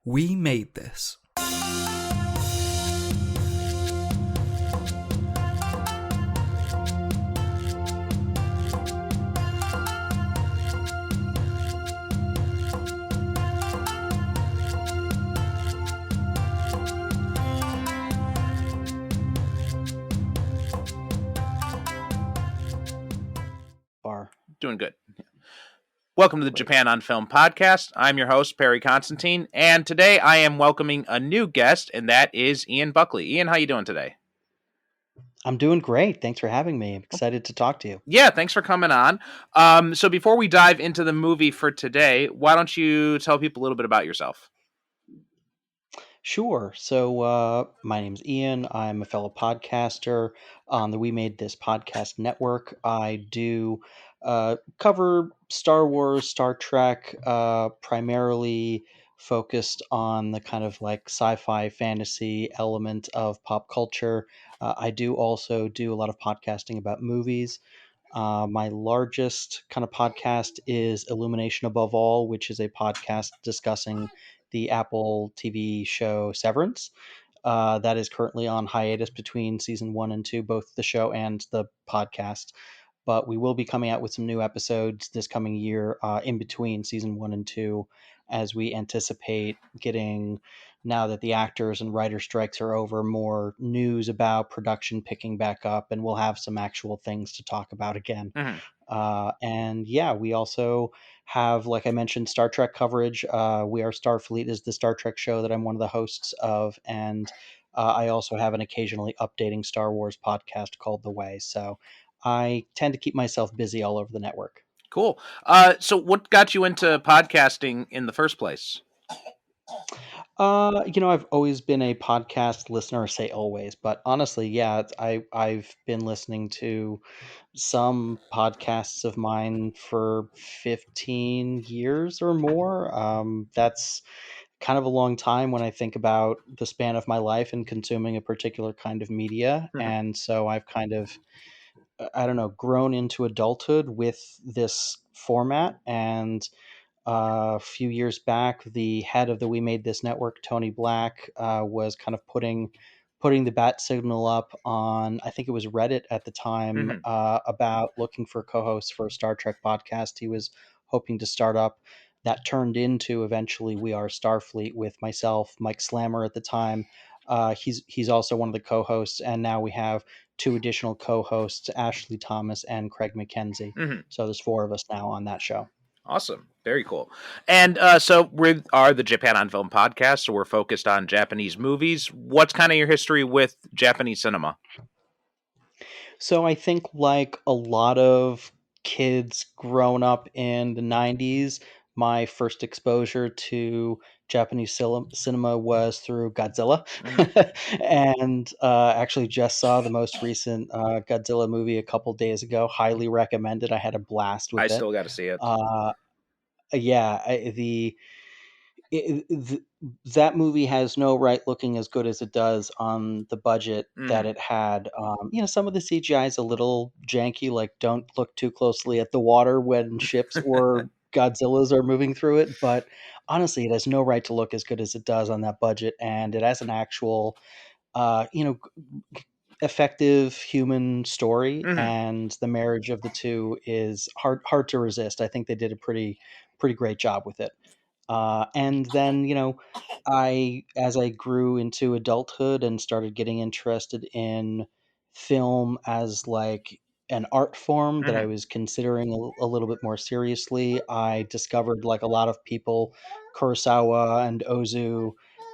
We made this. Doing good. Welcome to the Japan on Film podcast. I'm your host, Perry Constantine, and today I am welcoming a new guest, and that is Ian Buckley. Ian, how you doing today? I'm doing great. Thanks for having me. I'm excited to talk to you. Yeah, thanks for coming on. So before we dive into the movie for today, why don't you tell people a little bit about yourself? Sure. So, my name's Ian. I'm a fellow podcaster on the We Made This podcast network. I do cover Star Wars, Star Trek, primarily focused on the kind of like sci-fi fantasy element of pop culture. I do also do a lot of podcasting about movies. My largest kind of podcast is Illumination Above All, which is a podcast discussing the Apple TV show Severance. That is currently on hiatus between season 1 and 2, both the show and the podcast. But we will be coming out with some new episodes this coming year in between season 1 and 2, as we anticipate getting, now that the actors and writer strikes are over, more news about production picking back up, and we'll have some actual things to talk about again. Mm-hmm. And yeah, we also have, like I mentioned, Star Trek coverage. We Are Starfleet is the Star Trek show that I'm one of the hosts of, and I also have an occasionally updating Star Wars podcast called The Way. So I tend to keep myself busy all over the network. Cool. So what got you into podcasting in the first place? I've always been a podcast listener. I say always, but honestly, yeah, I've been listening to some podcasts of mine for 15 years or more. That's kind of a long time when I think about the span of my life and consuming a particular kind of media. Mm-hmm. And so I've kind of, I don't know, grown into adulthood with this format. And a few years back, the head of the We Made This network, Tony Black, was kind of putting the bat signal up on, I think it was Reddit at the time, Mm-hmm. about looking for co-hosts for a Star Trek podcast he was hoping to start up. That turned into eventually We Are Starfleet with myself, Mike Slammer at the time. He's also one of the co-hosts, and now we have two additional co-hosts, Ashley Thomas and Craig McKenzie. Mm-hmm. So there's four of us now on that show. Awesome. Very cool. And so we are the Japan on Film podcast, so we're focused on Japanese movies. What's kind of your history with Japanese cinema? So I think, like a lot of kids grown up in the 90s, my first exposure to Japanese cinema was through Godzilla. Mm-hmm. And actually just saw the most recent Godzilla movie a couple days ago. Highly recommended. I had a blast I with it. still got to see it. Uh, yeah, it, th- that movie has no right looking as good as it does on the budget that Mm-hmm. it had. Some of the CGI is a little janky, like don't look too closely at the water when ships or Godzillas are moving through it. But honestly, it has no right to look as good as it does on that budget. And it has an actual, uh, you know, effective human story, Mm-hmm. and the marriage of the two is hard to resist. I think they did a pretty great job with it. And then, as I grew into adulthood and started getting interested in film as like an art form that I Mm-hmm. was considering a little bit more seriously, I discovered, like a lot of people, Kurosawa and Ozu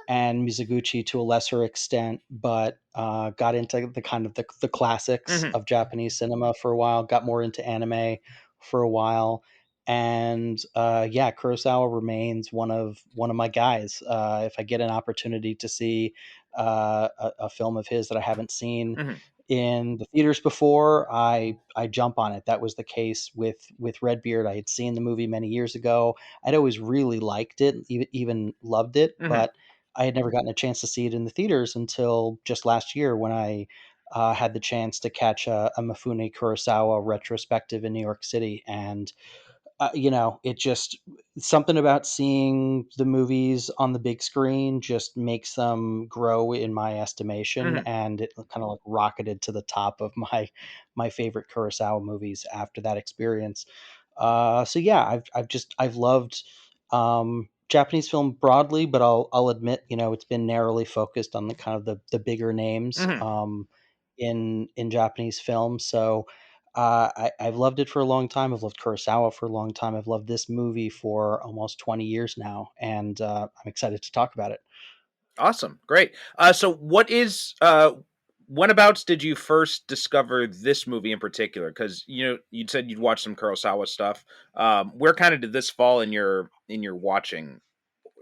and Mizoguchi to a lesser extent, but got into the kind of the classics Mm-hmm. of Japanese cinema for a while, got more into anime for a while, and yeah, Kurosawa remains one of my guys. If I get an opportunity to see a film of his that I haven't seen Mm-hmm. in the theaters before, I jump on it. That was the case with Redbeard. I had seen the movie many years ago. I'd always really liked it, even loved it, Mm-hmm. but I had never gotten a chance to see it in the theaters until just last year when I had the chance to catch a Mifune Kurosawa retrospective in New York City, and it just something about seeing the movies on the big screen just makes them grow in my estimation, Hmm. and it kind of like rocketed to the top of my favorite Kurosawa movies after that experience. So yeah, I've loved Japanese film broadly, but I'll admit, it's been narrowly focused on the kind of the bigger names Hmm. in Japanese film. So I've loved it for a long time. I've loved Kurosawa for a long time. I've loved this movie for almost 20 years now, and I'm excited to talk about it. Awesome, great. So, whenabouts did you first discover this movie in particular? Because you'd said you'd watched some Kurosawa stuff. Where kind of did this fall in your watching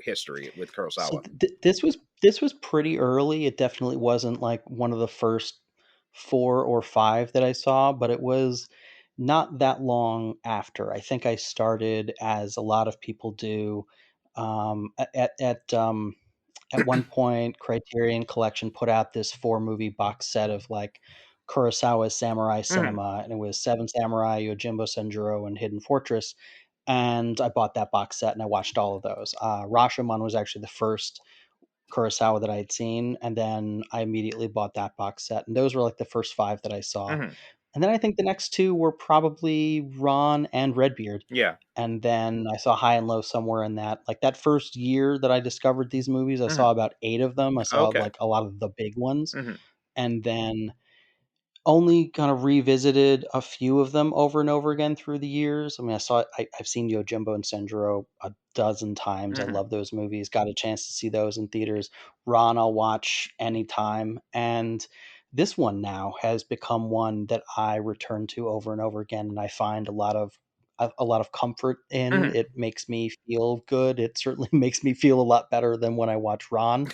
history with So Kurosawa? this was pretty early. It definitely wasn't like one of the first 4 or 5 that I saw, but it was not that long after. I think I started, as a lot of people do, at one point. Criterion Collection put out this 4 movie box set of like Kurosawa's samurai Hmm. cinema, and it was Seven Samurai, Yojimbo Senjuro, and Hidden Fortress. And I bought that box set and I watched all of those. Rashomon was actually the first Kurosawa that I had seen, and then I immediately bought that box set, and those were like the first 5 that I saw. Hmm. And then I think the next 2 were probably Ron and Redbeard, Yeah. and then I saw High and Low somewhere in that. Like, that first year that I discovered these movies, I Hmm. saw about 8 of them. I saw, Okay. like, a lot of the big ones, Hmm. and then only kind of revisited a few of them over and over again through the years. I mean, I've seen Yojimbo and Senjuro a dozen times. I Hmm. love those movies. Got a chance to see those in theaters. Ron, I'll watch anytime. And this one now has become one that I return to over and over again, and I find a lot of comfort in. Hmm. It makes me feel good. It certainly makes me feel a lot better than when I watch Ron.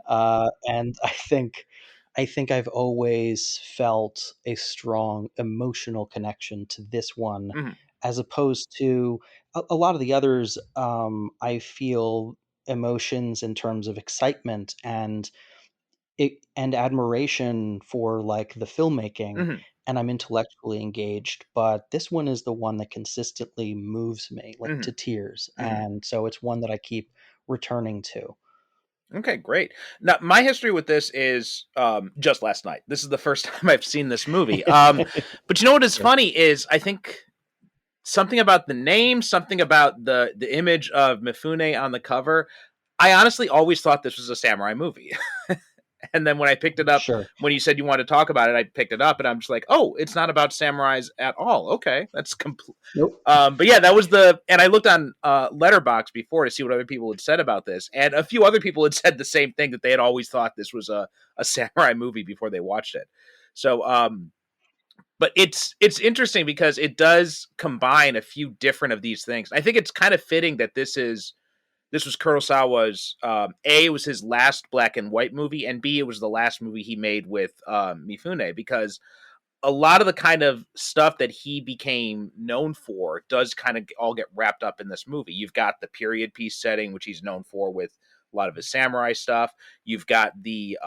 And I think I've always felt a strong emotional connection to this one, Hmm. as opposed to a lot of the others. I feel emotions in terms of excitement and admiration for like the filmmaking, Hmm. and I'm intellectually engaged. But this one is the one that consistently moves me like Hmm. to tears, Hmm. and so it's one that I keep returning to. Okay, great. Now, my history with this is just last night. This is the first time I've seen this movie. But you know what is Sure. funny is I think something about the name, something about the image of Mifune on the cover. I honestly always thought this was a samurai movie. And then when I picked it up, Sure. when you said you wanted to talk about it, I picked it up and I'm just like, oh, it's not about samurais at all. Okay, that's complete. Nope. But yeah, that was and I looked on Letterbox before to see what other people had said about this, and a few other people had said the same thing, that they had always thought this was a samurai movie before they watched it. So, but it's interesting because it does combine a few different of these things. I think it's kind of fitting that this was Kurosawa's A, it was his last black and white movie, and B, it was the last movie he made with Mifune, because a lot of the kind of stuff that he became known for does kind of all get wrapped up in this movie. You've got the period piece setting, which he's known for with a lot of his samurai stuff. You've got the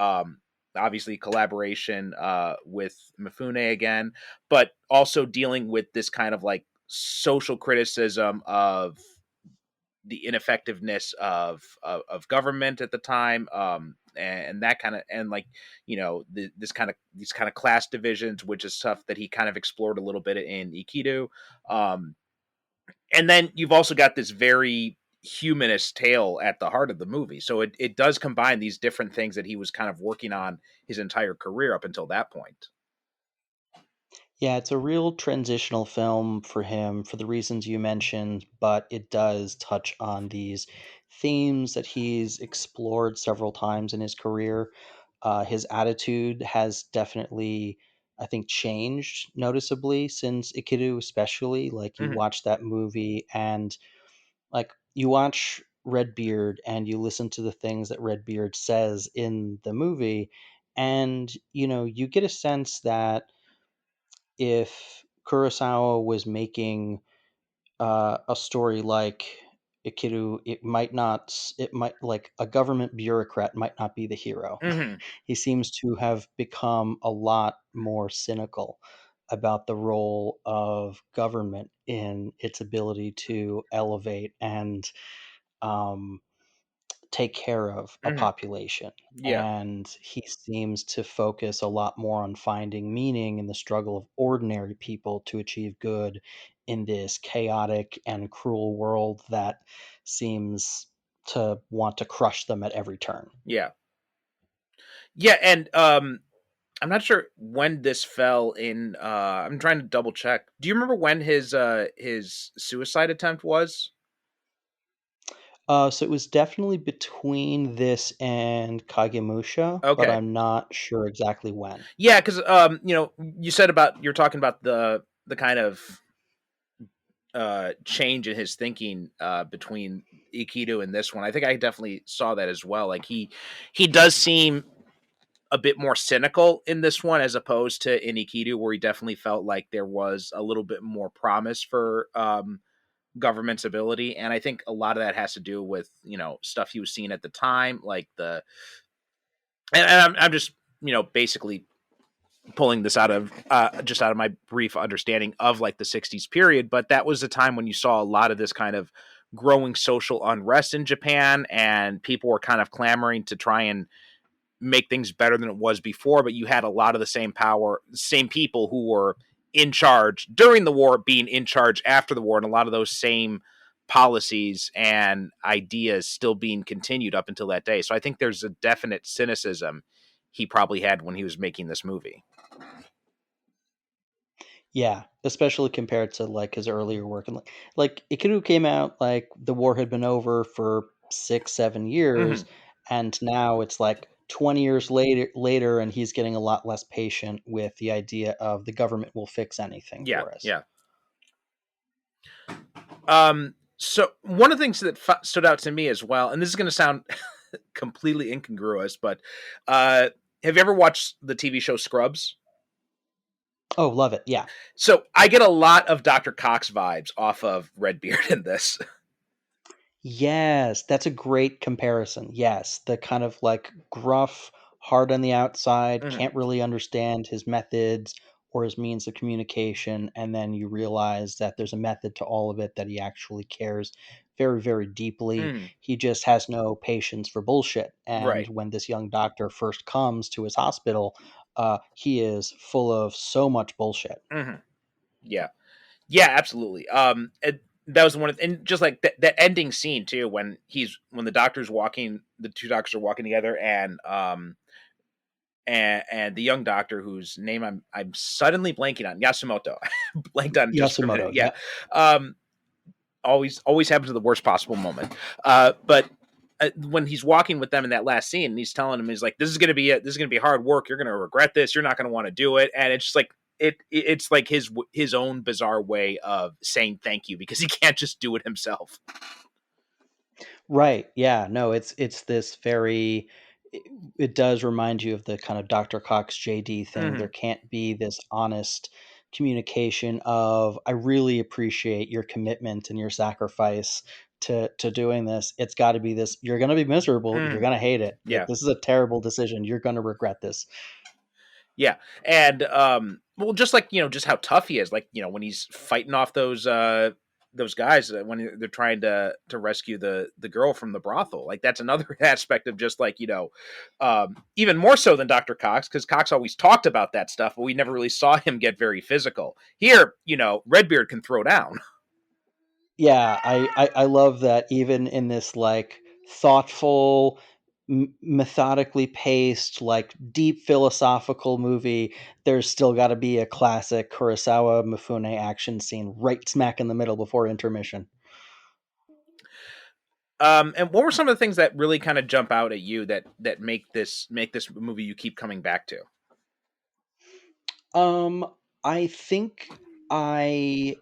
obviously collaboration with Mifune again, but also dealing with this kind of like social criticism of the ineffectiveness of government at the time, and that kind of, and like these kind of class divisions, which is stuff that he kind of explored a little bit in Ikiru. um and then you've also got this very humanist tale at the heart of the movie, so it does combine these different things that he was kind of working on his entire career up until that point. Yeah, it's a real transitional film for him for the reasons you mentioned, but it does touch on these themes that he's explored several times in his career. His attitude has definitely, I think, changed noticeably since Ikiru, especially. Like, you Hmm. watch that movie and, like, you watch Redbeard and you listen to the things that Redbeard says in the movie, and, you get a sense that if Kurosawa was making a story like Ikiru, it might, like, a government bureaucrat might not be the hero. Hmm. He seems to have become a lot more cynical. about the role of government in its ability to elevate and um, take care of a Hmm. population. Yeah. And he seems to focus a lot more on finding meaning in the struggle of ordinary people to achieve good in this chaotic and cruel world that seems to want to crush them at every turn. Yeah. Yeah, and I'm not sure when this fell in. I'm trying to double check. Do you remember when his suicide attempt was? So it was definitely between this and Kagemusha, but Okay. I'm not sure exactly when. Yeah, because you said about you're talking about the kind of change in his thinking between Ikiru and this one. I think I definitely saw that as well. Like he does seem a bit more cynical in this one as opposed to in Ikiru, where he definitely felt like there was a little bit more promise for government's ability. And I think a lot of that has to do with stuff he was seeing at the time, like I'm just basically pulling this out of just out of my brief understanding of like the 60s period, but that was the time when you saw a lot of this kind of growing social unrest in Japan, and people were kind of clamoring to try and make things better than it was before. But you had a lot of the same people who were in charge during the war being in charge after the war, and a lot of those same policies and ideas still being continued up until that day. So I think there's a definite cynicism he probably had when he was making this movie. Yeah, especially compared to like his earlier work, and like Ikiru came out like the war had been over for 6, 7 years, Hmm. and now it's like 20 years later, and he's getting a lot less patient with the idea of the government will fix anything Yeah, for us. yeah. So one of the things that stood out to me as well, and this is going to sound completely incongruous, but uh, have you ever watched the TV show Scrubs? Oh, love it. Yeah. So I get a lot of Dr. Cox vibes off of Redbeard in this. Yes, that's a great comparison. Yes, the kind of like gruff, hard on the outside, Hmm. can't really understand his methods or his means of communication, and then you realize that there's a method to all of it, that he actually cares very, very deeply. Hmm. He just has no patience for bullshit. And Right. when this young doctor first comes to his hospital, he is full of so much bullshit. Hmm. Yeah. Yeah, absolutely. That was one of, and just like that ending scene too, when the two doctors are walking together, and the young doctor whose name I'm suddenly blanking on, Yasumoto, blanked on just for a minute. Yasumoto, Yeah, yeah. um, always happens at the worst possible moment. But when he's walking with them in that last scene, and he's telling him, he's like, this is gonna be hard work. You're gonna regret this. You're not gonna want to do it." And it's just like it's like his own bizarre way of saying thank you because he can't just do it himself. Right. Yeah. No, it's this very it, it does remind you of the kind of Dr. Cox JD thing. There Hmm. can't be this honest communication of I really appreciate your commitment and your sacrifice to doing this. It's got to be this you're going to be miserable, you're Hmm. going to hate it. Like Yeah. this is a terrible decision. You're going to regret this. Yeah, and well, just like just how tough he is. Like when he's fighting off those guys when they're trying to rescue the girl from the brothel. Like that's another aspect of just like even more so than Dr. Cox, because Cox always talked about that stuff, but we never really saw him get very physical. Here, Redbeard can throw down. Yeah, I love that even in this like thoughtful, methodically paced, like deep philosophical movie, there's still got to be a classic Kurosawa Mifune action scene right smack in the middle before intermission. And what were some of the things that really kind of jump out at you that make this movie you keep coming back to? Um, I think I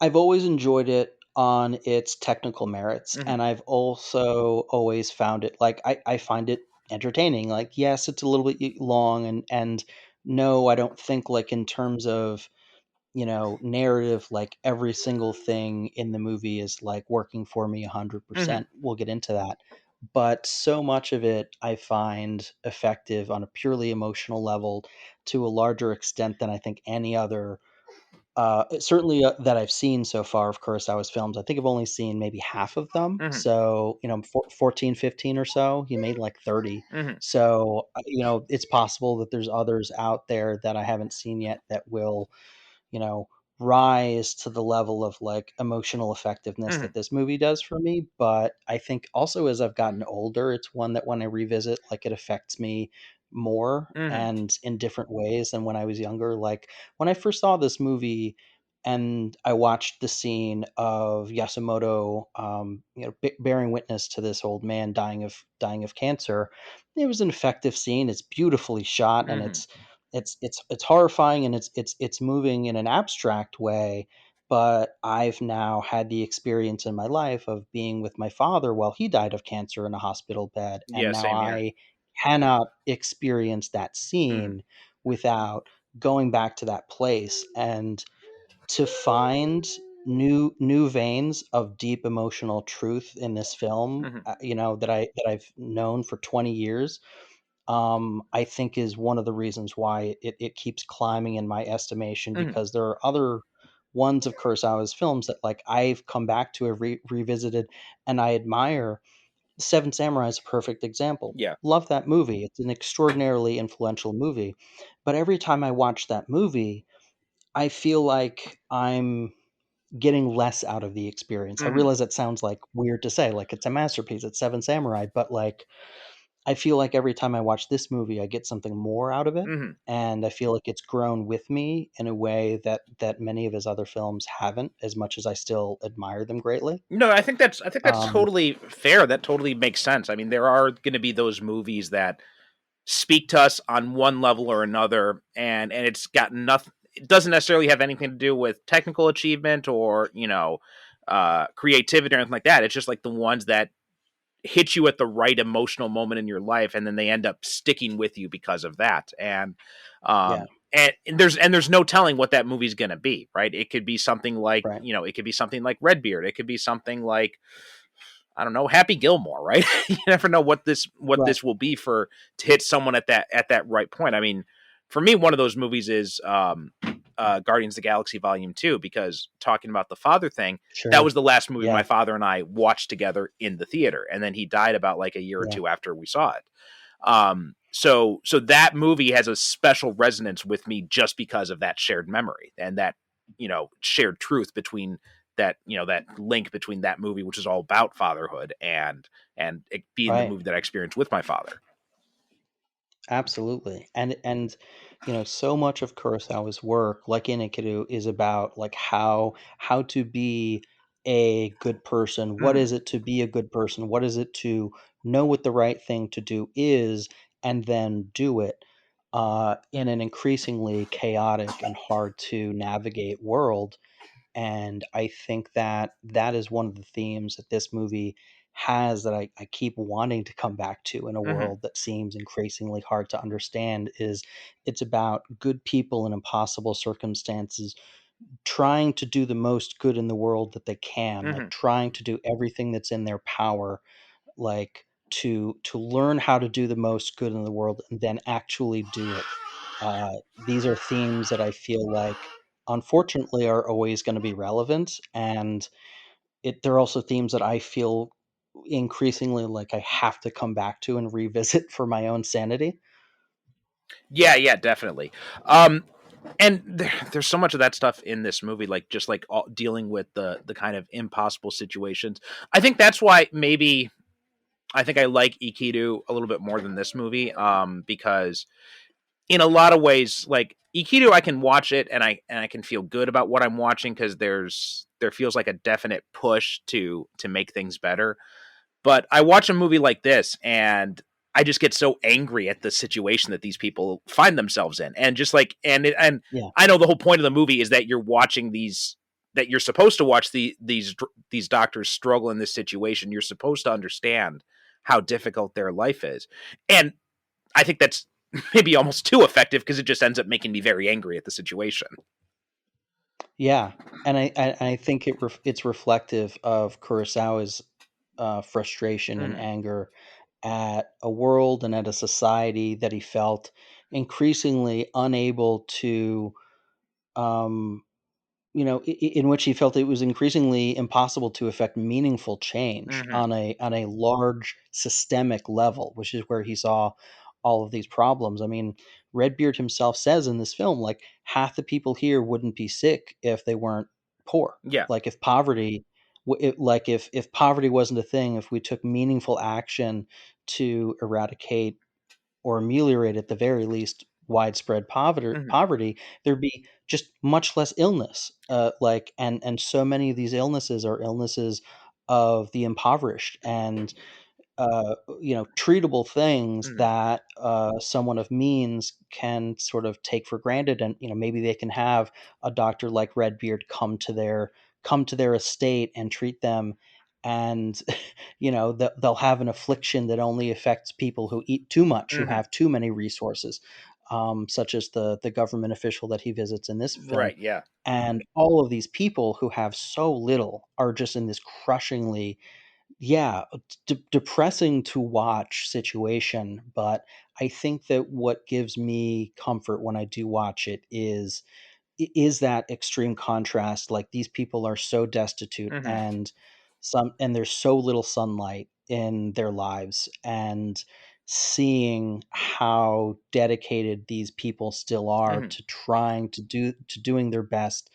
I've always enjoyed it on its technical merits, Hmm. and I've also always found it like I find it entertaining. Like, yes, it's a little bit long, and no, I don't think like in terms of narrative, like every single thing in the movie is like working for me Hmm. 100%. We'll get into that, but so much of it I find effective on a purely emotional level to a larger extent than I think any other certainly, that I've seen so far of Kurosawa's films. I think I've only seen maybe half of them. Hmm. So, 14, 15 or so. He made like 30. Hmm. So, it's possible that there's others out there that I haven't seen yet that will, you know, rise to the level of like emotional effectiveness Hmm. that this movie does for me. But I think also as I've gotten older, it's one that when I revisit, like it affects me more Hmm. and in different ways than when I was younger. Like when I first saw this movie and I watched the scene of Yasumoto, bearing witness to this old man dying of cancer. It was an effective scene. It's beautifully shot, and Hmm. it's horrifying, and it's moving in an abstract way. But I've now had the experience in my life of being with my father while he died of cancer in a hospital bed, and Yeah, now same here. I cannot experience that Hmm. scene without going back to that place. And to find new veins of deep emotional truth in this film, Hmm. that I've known for 20 years, I think is one of the reasons why it keeps climbing in my estimation, Hmm. because there are other ones of Kurosawa's films that like I've come back to, have revisited, and I admire. Seven Samurai is a perfect example. Yeah. Love that movie. It's an extraordinarily influential movie. But every time I watch that movie, I feel like I'm getting less out of the experience. I Hmm. realize that sounds like weird to say, like it's a masterpiece, it's Seven Samurai, but like I feel like every time I watch this movie, I get something more out of it, Hmm. and I feel like it's grown with me in a way that many of his other films haven't, as much as I still admire them greatly. No, I think that's Um, totally fair. That totally makes sense. I mean, there are going to be those movies that speak to us on one level or another, and it's got nothing. It doesn't necessarily have anything to do with technical achievement or creativity or anything like that. It's just like the ones that hit you at the right emotional moment in your life, and then they end up sticking with you because of that. And yeah, um, and there's no telling what that movie's going to be, right? It could be something like right, it could be something like Redbeard. It could be something like I don't know, Happy Gilmore, right? You never know what right, this will be for to hit someone at that right point. I mean, for me, one of those movies is Guardians of the Galaxy Volume 2, because talking about the father thing, that sure, was the last movie my yeah, father and I watched together in the theater, and then he died about like a year or yeah, two after we saw it. So that movie has a special resonance with me just because of that shared memory and that shared truth between that link between that movie, which is all about fatherhood, and it being the right. movie that I experienced with my father. Absolutely. And so much of Kurosawa's work, like in Ikiru, is about like how to be a good person. What Mhm. is it to be a good person? What is it to know what the right thing to do is and then do it in an increasingly chaotic and hard to navigate world. And I think that that is one of the themes that this movie has, that I keep wanting to come back to in a Mhm. world that seems increasingly hard to understand. Is it's about good people in impossible circumstances trying to do the most good in the world that they can, like Mhm. trying to do everything that's in their power, like to learn how to do the most good in the world and then actually do it. These are themes that I feel like, unfortunately, are always going to be relevant, and they're also themes that I feel increasingly like I have to come back to and revisit for my own sanity. Yeah, yeah, definitely. Um, and there's so much of that stuff in this movie, like just like dealing with the kind of impossible situations. I think that's why maybe I think I like Ikiru a little bit more than this movie, because in a lot of ways, like Ikiru, I can watch it and I can feel good about what I'm watching because there feels like a definite push to make things better. But I watch a movie like this and I just get so angry at the situation that these people find themselves in, and just like and Yeah, I know the whole point of the movie is that you're watching these that you're supposed to watch these doctors struggle in this situation. You're supposed to understand how difficult their life is, and I think that's maybe almost too effective because it just ends up making me very angry at the situation. yeah, and I think it's reflective of Kurosawa's frustration and Mhm. anger at a world and at a society that he felt increasingly unable to, um, in which he felt it was increasingly impossible to effect meaningful change Mhm. on a large systemic level, which is where he saw all of these problems. I mean, Redbeard himself says in this film, like, half the people here wouldn't be sick if they weren't poor. Yeah. Like, if poverty, like if poverty wasn't a thing, if we took meaningful action to eradicate or ameliorate at the very least widespread Mhm. poverty, there'd be just much less illness. And so many of these illnesses are illnesses of the impoverished, and treatable things Mhm. that someone of means can sort of take for granted, and maybe they can have a doctor like Redbeard come to their estate and treat them, and they'll have an affliction that only affects people who eat too much, who Mhm. have too many resources, such as the government official that he visits in this film. Right, yeah. And all of these people who have so little are just in this crushingly, yeah, depressing to watch situation. But I think that what gives me comfort when I do watch it is that extreme contrast. Like, these people are so destitute, Mhm. and there's so little sunlight in their lives, and seeing how dedicated these people still are Mhm. to trying to doing their best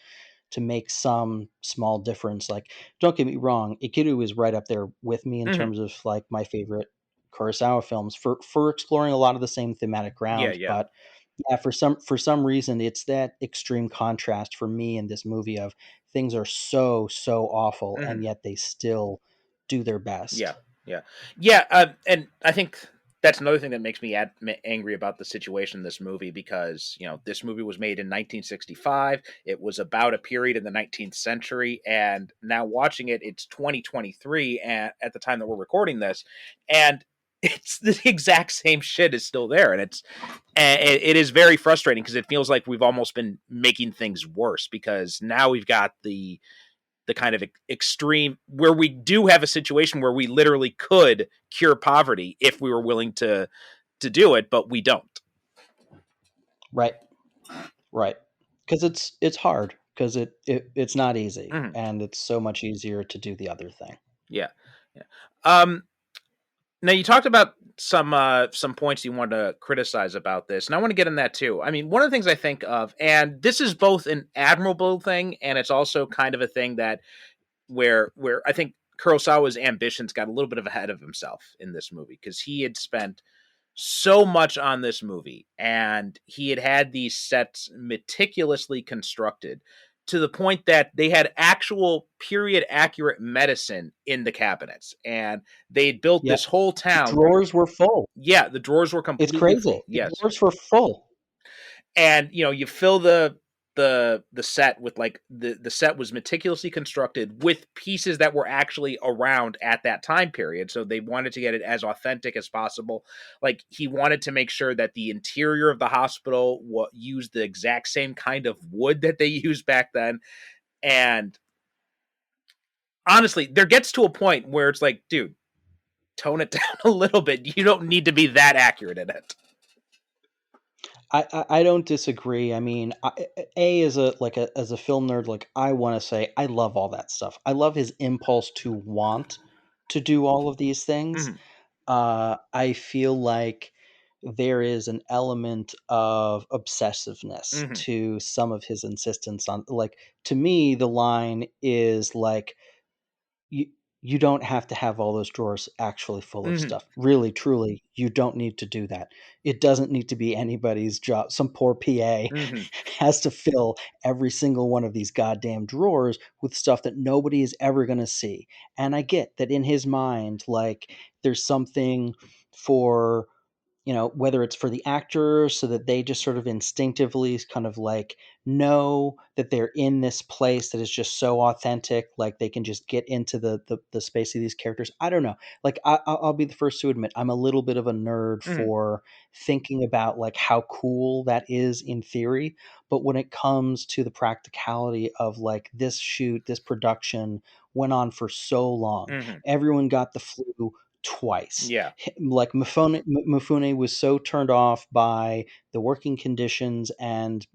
to make some small difference. Like, don't get me wrong, Ikiru is right up there with me in Mhm. terms of, like, my favorite Kurosawa films for exploring a lot of the same thematic Yeah, ground. yeah. But yeah, for some reason, it's that extreme contrast for me in this movie of things are so awful, and Mhm. yet they still do their Yeah, best. yeah, yeah. And I think that's another thing that makes me angry about the situation in this movie, because this movie was made in 1965. It was about a period in the 19th century, and now watching it, it's 2023 at the time that we're recording this, and it's the exact same shit is still there, and it is very frustrating because it feels like we've almost been making things worse, because now we've got the kind of extreme where we do have a situation where we literally could cure poverty if we were willing to do it, but we don't. Right, right. Because it's hard, because it's not easy, Mhm. and it's so much easier to do the other thing. Yeah, yeah. Um, Now you talked about some points you wanted to criticize about this, and I want to get in that too. I mean, one of the things I think of, and this is both an admirable thing, and it's also kind of a thing that where I think Kurosawa's ambitions got a little bit of ahead of himself in this movie, because he had spent so much on this movie, and he had had these sets meticulously constructed to the point that they had actual period accurate medicine in the cabinets, and they had built Yeah, this whole the town. drawers were full. Yeah, the drawers were It's completely crazy. full. The Yes. drawers were full. And you fill the set with, like, the set was meticulously constructed with pieces that were actually around at that time period, so they wanted to get it as authentic as possible. Like, he wanted to make sure that the interior of the hospital used the exact same kind of wood that they used back then. And honestly, there gets to a point where it's like, dude, tone it down a little bit. You don't need to be that accurate in it. I don't disagree. I mean, as a film nerd, like, I want to say I love all that stuff. I love his impulse to want to do all of these things. Mhm. I feel like there is an element of obsessiveness Mhm. to some of his insistence on, like, to me, the line is like, you you don't have to have all those drawers actually full of Mhm. stuff. Really, truly, you don't need to do that. It doesn't need to be anybody's job. Some poor PA Mhm. has to fill every single one of these goddamn drawers with stuff that nobody is ever going to see. And I get that in his mind, like, there's something for whether it's for the actors so that they just sort of instinctively kind of like know that they're in this place that is just so authentic, like they can just get into the space of these characters. I don't know. Like I'll be the first to admit I'm a little bit of a nerd Mhm. for thinking about like how cool that is in theory, but when it comes to the practicality of like this shoot, this production went on for so long. Mhm. Everyone got the flu twice. Yeah. Like Mifune was so turned off by the working conditions and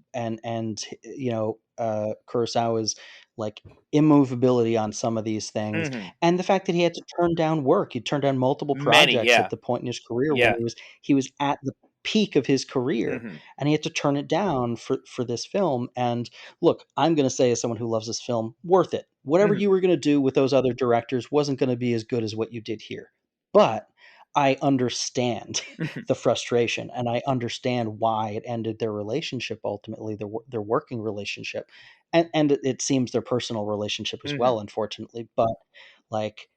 Kurosawa's like immovability on some of these things, Mhm. and the fact that he had to turn down work. He turned down multiple Many, projects at yeah. the point in his career when Yeah. he was at the peak of his career, Mhm. and he had to turn it down for this film. And look, I'm going to say, as someone who loves this film, worth it. Whatever Mhm. you were going to do with those other directors wasn't going to be as good as what you did here. But I understand Mhm. the frustration, and I understand why it ended their relationship ultimately, their working relationship, and it seems their personal relationship as Mhm. well, unfortunately. But like,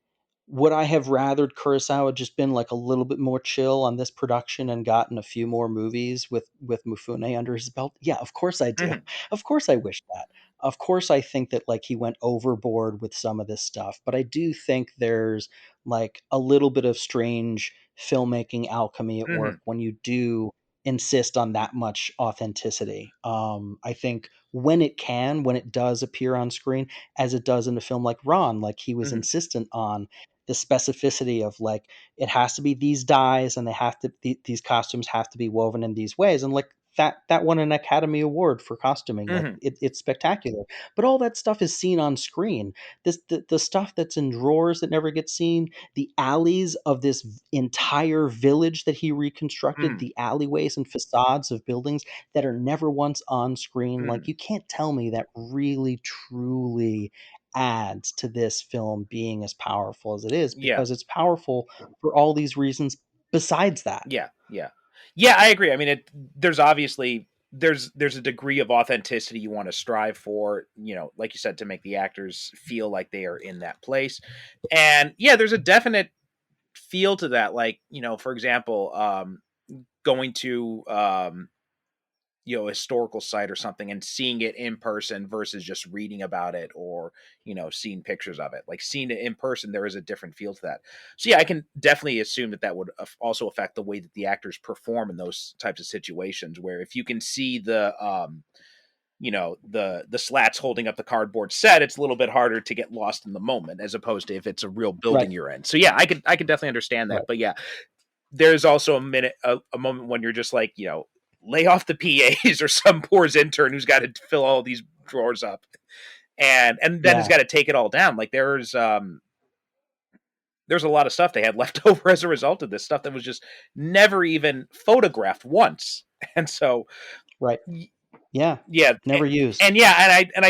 would I have rathered Kurosawa just been like a little bit more chill on this production and gotten a few more movies with Mifune under his belt? Yeah, of course I do. Mhm. Of course I wish that. Of course I think that like he went overboard with some of this stuff, but I do think there's like a little bit of strange filmmaking alchemy at work Mhm. when you do insist on that much authenticity. I think when it does appear on screen, as it does in a film like Ron, like he was Mhm. insistent on the specificity of like it has to be these dyes and these costumes have to be woven in these ways, and like that won an Academy Award for costuming. Like Mhm. it's spectacular, but all that stuff is seen on screen. The stuff that's in drawers that never gets seen, the alleys of this entire village that he reconstructed, Mhm. the alleyways and facades of buildings that are never once on screen. Like Mhm. you can't tell me that really truly adds to this film being as powerful as it is, Yeah. because it's powerful for all these reasons besides that. Yeah. Yeah. Yeah, I agree. I mean, there's obviously there's a degree of authenticity you want to strive for, like you said, to make the actors feel like they are in that place. And yeah, there's a definite feel to that. Like, for example, going to a historical site or something and seeing it in person versus just reading about it or seeing pictures of it. Like seeing it in person, there is a different feel to that. So yeah, I can definitely assume that would also affect the way that the actors perform in those types of situations, where if you can see the slats holding up the cardboard set, it's a little bit harder to get lost in the moment as opposed to if it's a real Right. building you're in. So yeah, I could definitely understand that. Right. But yeah, there's also a moment when you're just like, lay off the PAs or some poor intern who's got to fill all these drawers up and then has Yeah. got to take it all down. Like there's a lot of stuff they had left over as a result of this stuff that was just never even photographed once. And so Right. y- Yeah. yeah, Never used. and yeah, and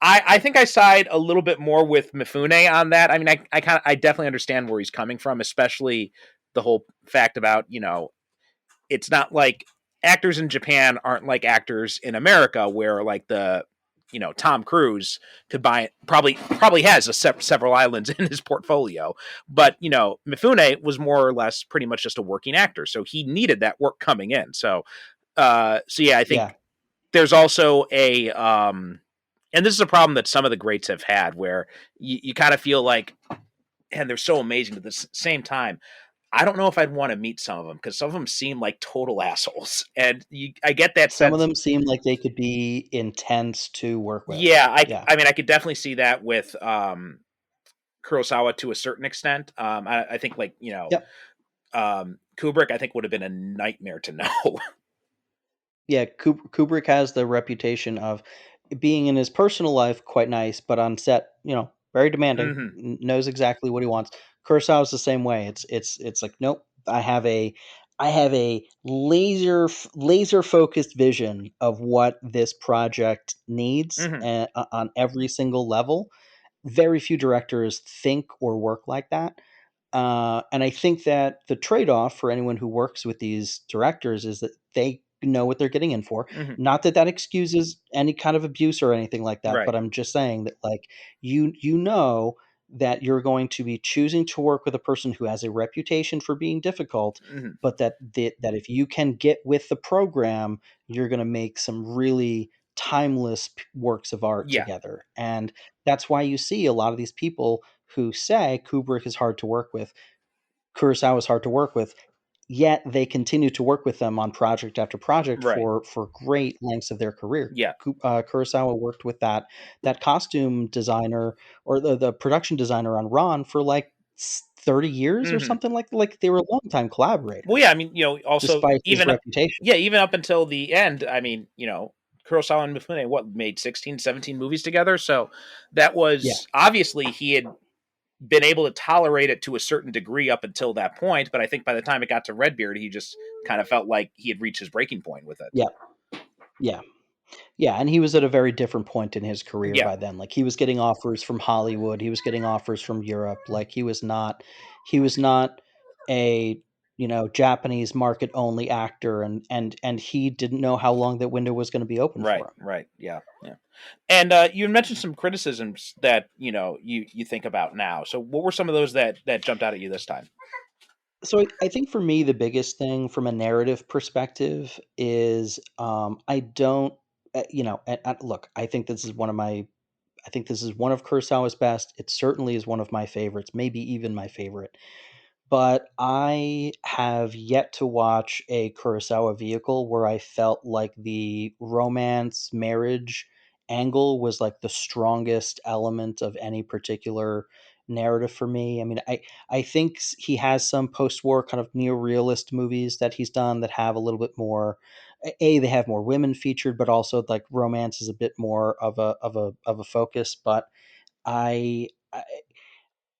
I think I side a little bit more with Mifune on that. I mean, I definitely understand where he's coming from, especially the whole fact about, it's not like actors in Japan aren't like actors in America, where like Tom Cruise could buy probably has several islands in his portfolio, but Mifune was more or less pretty much just a working actor, so he needed that work coming in. So yeah, I think Yeah. there's also and this is a problem that some of the greats have had, where you kind of feel like, and they're so amazing, but at the same time, I don't know if I'd want to meet some of them because some of them seem like total assholes, and I get that Some of sense. them seem like they could be intense to work with. Yeah, Yeah. I mean, I could definitely see that with Kurosawa to a certain extent. I think like Yep. Kubrick, I think would have been a nightmare to know. Yeah, Kubrick has the reputation of being in his personal life quite nice, but on set, very demanding. Hmm. Knows exactly what he wants. Kurosawa's the same way. It's like, nope. I have a laser focused vision of what this project needs, Hmm. on every single level. Very few directors think or work like that. And I think that the trade off for anyone who works with these directors is that they know what they're getting in for. Hmm. Not that that excuses any kind of abuse or anything like that, Right. but I'm just saying that like you know that you're going to be choosing to work with a person who has a reputation for being difficult, Mhm. but that if you can get with the program, you're going to make some really timeless works of art Yeah. together. And that's why you see a lot of these people who say Kubrick is hard to work with, Kurosawa is hard to work with, yet they continue to work with them on project after project Right. for great lengths of their career. Yeah. Kurosawa worked with that costume designer or the production designer on Ron for like 30 years or Mhm. something, like they were longtime Well, yeah, collaborators I mean, also despite his even reputation. yeah, even up until the end, I mean, Kurosawa and Mifune, what, made 16, 17 movies together? So that Yeah. was obviously he had been able to tolerate it to a certain degree up until that point, but I think by the time it got to Redbeard, he just kind of felt like he had reached his breaking point with it. Yeah. Yeah. Yeah, and he was at a very different point in his career Yeah, by then. Like, he was getting offers from Hollywood, he was getting offers from Europe. Like, he was not a, Japanese market only actor, and he didn't know how long that window was gonna be open right, for him. right, yeah, yeah. And you mentioned some criticisms that you think about now. So what were some of those that jumped out at you this time? So I think for me, the biggest thing from a narrative perspective is, I don't, and look, I think this is one of Kurosawa's best. It certainly is one of my favorites, maybe even my favorite. But I have yet to watch a Kurosawa vehicle where I felt like the romance marriage angle was like the strongest element of any particular narrative for me. I mean, I think he has some post-war kind of neo-realist movies that he's done that have a little bit more, they have more women featured, but also like romance is a bit more of a focus. But I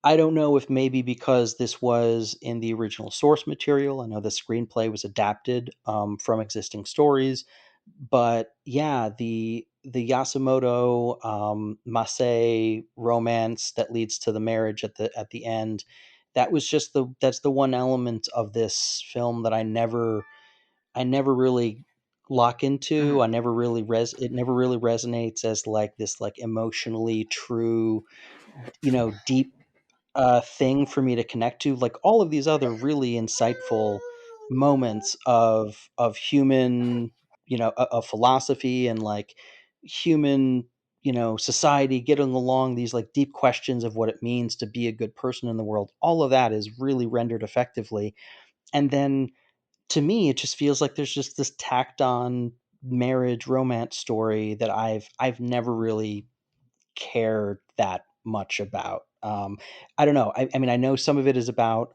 I don't know if maybe because this was in the original source material. I know the screenplay was adapted from existing stories, but yeah, the Yasumoto Masai romance that leads to the marriage at the end. That's the one element of this film that I never really lock into. Mhm. I never really it never really resonates as like this like emotionally true, deep thing for me to connect to. Like all of these other really insightful moments of human, of philosophy and like human, society getting along, these like deep questions of what it means to be a good person in the world. All of that is really rendered effectively. And then to me, it just feels like there's just this tacked on marriage romance story that I've never really cared that much about. I don't know. I mean, I know some of it is about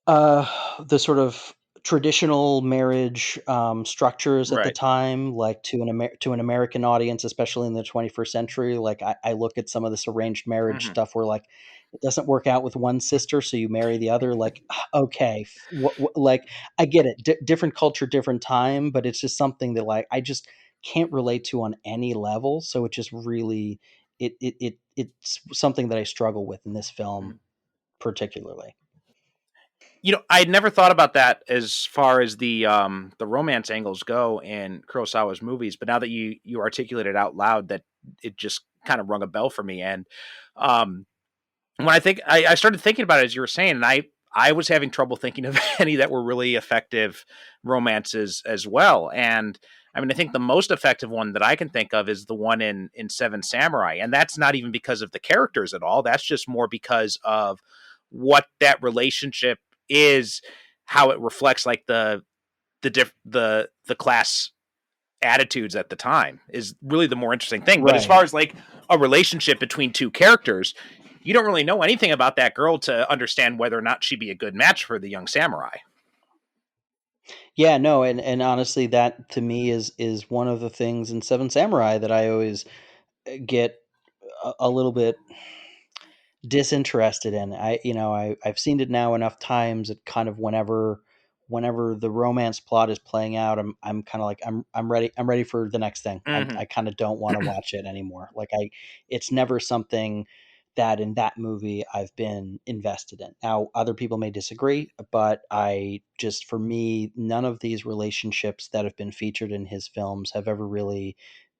the sort of traditional marriage structures at the Right. time, like to an American audience, especially in the 21st century. Like I look at some of this arranged marriage Mhm. stuff where like it doesn't work out with one sister, so you marry the other. Like okay, like I get it, different culture, different time, but it's just something that like I just can't relate to on any level. So it just really it's something that I struggle with in this film Mhm. particularly. I'd never thought about that as far as the romance angles go in Kurosawa's movies, but now that you articulate it out loud, that it just kind of rung a bell for me. And um, when I started thinking about it as you were saying, and I was having trouble thinking of any that were really effective romances as well. And I mean, I think the most effective one that I can think of is the one in Seven Samurai, and that's not even because of the characters at all. That's just more because of what that relationship is, how it reflects like the class attitudes at the time is really the more interesting thing. But as far Right. as like a relationship between two characters, you don't really know anything about that girl to understand whether or not she'd be a good match for the young samurai. Yeah, no, and honestly, that to me is one of the things in Seven Samurai that I always get a little bit disinterested in. I've seen it now enough times that kind of whenever the romance plot is playing out, I'm kind of like I'm ready for the next thing. Hmm. I kind of don't want to watch it anymore. Like it's never something that in that movie I've been invested in. Now other people may disagree, but I just for me none of these relationships that have been featured in his films have ever really